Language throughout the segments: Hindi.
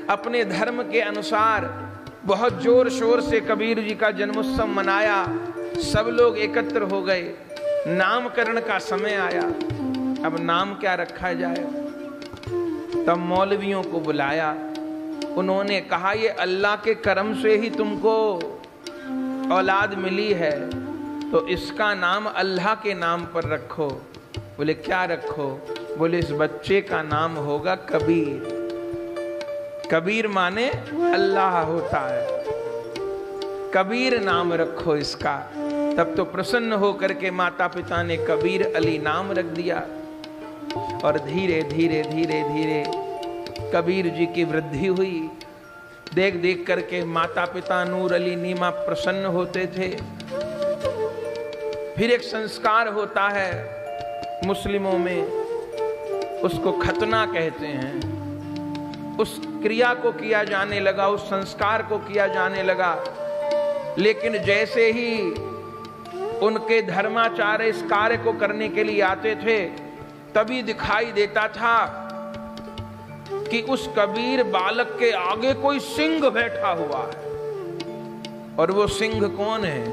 अपने धर्म के अनुसार बहुत जोर शोर से कबीर जी का जन्मोत्सव मनाया। सब लोग एकत्र हो गए। नामकरण का समय आया। अब नाम क्या रखा जाए? तब मौलवियों को बुलाया। उन्होंने कहा, ये अल्लाह के करम से ही तुमको औलाद मिली है, तो इसका नाम अल्लाह के नाम पर रखो। बोले क्या रखो? बोले इस बच्चे का नाम होगा कबीर। कबीर माने अल्लाह होता है। कबीर नाम रखो इसका। तब तो प्रसन्न होकर के माता पिता ने कबीर अली नाम रख दिया। और धीरे धीरे धीरे धीरे कबीर जी की वृद्धि हुई। देख देख करके माता पिता नूर अली नीमा प्रसन्न होते थे। फिर एक संस्कार होता है मुस्लिमों में, उसको खतना कहते हैं। उस क्रिया को किया जाने लगा, उस संस्कार को किया जाने लगा। लेकिन जैसे ही उनके धर्माचार्य इस कार्य को करने के लिए आते थे, तभी दिखाई देता था कि उस कबीर बालक के आगे कोई सिंह बैठा हुआ है। और वो सिंह कौन है?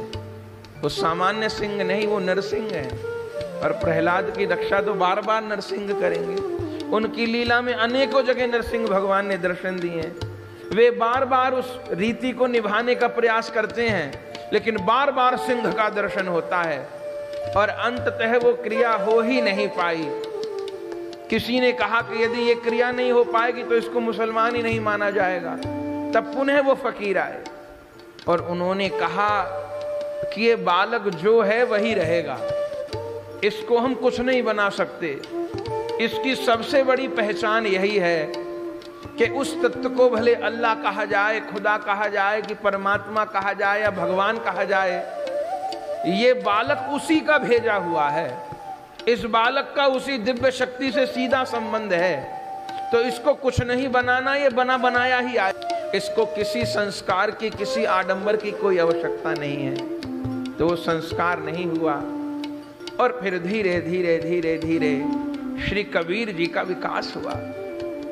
वो सामान्य सिंह नहीं, वो नरसिंह है। और प्रहलाद की रक्षा तो बार बार नरसिंह करेंगे। उनकी लीला में अनेकों जगह नरसिंह भगवान ने दर्शन दिए हैं। वे बार बार उस रीति को निभाने का प्रयास करते हैं, लेकिन बार बार सिंह का दर्शन होता है और अंततः वो क्रिया हो ही नहीं पाई। किसी ने कहा कि यदि ये क्रिया नहीं हो पाएगी तो इसको मुसलमान ही नहीं माना जाएगा। तब पुनः वो फकीर आए और उन्होंने कहा कि ये बालक जो है वही रहेगा, इसको हम कुछ नहीं बना सकते। इसकी सबसे बड़ी पहचान यही है कि उस तत्व को भले अल्लाह कहा जाए, खुदा कहा जाए, कि परमात्मा कहा जाए या भगवान कहा जाए, ये बालक उसी का भेजा हुआ है। इस बालक का उसी दिव्य शक्ति से सीधा संबंध है। तो इसको कुछ नहीं बनाना, ये बना बनाया ही आए। इसको किसी संस्कार की, किसी आडंबर की कोई आवश्यकता नहीं है। तो वो संस्कार नहीं हुआ। और फिर धीरे धीरे धीरे धीरे श्री कबीर जी का विकास हुआ।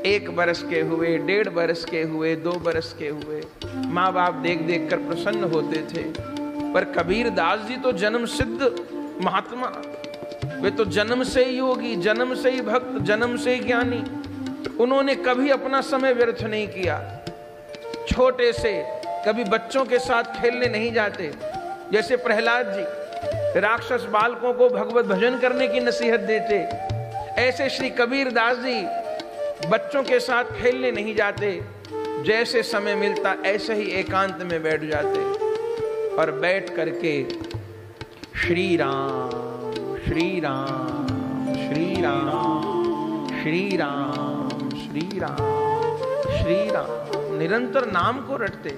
1 बरस के हुए, 1.5 बरस के हुए, 2 बरस के हुए। माँ बाप देख देख कर प्रसन्न होते थे। पर कबीर दास जी तो जन्म सिद्ध महात्मा, वे तो जन्म से ही योगी, जन्म से ही भक्त, जन्म से ही ज्ञानी। उन्होंने कभी अपना समय व्यर्थ नहीं किया। छोटे से कभी बच्चों के साथ खेलने नहीं जाते। जैसे प्रहलाद जी राक्षस बालकों को भगवत भजन करने की नसीहत देते, ऐसे श्री कबीर दास जी बच्चों के साथ खेलने नहीं जाते। जैसे समय मिलता ऐसे ही एकांत में बैठ जाते और बैठ करके श्री राम श्री राम श्री राम श्री राम श्री राम श्री राम निरंतर नाम को रटते।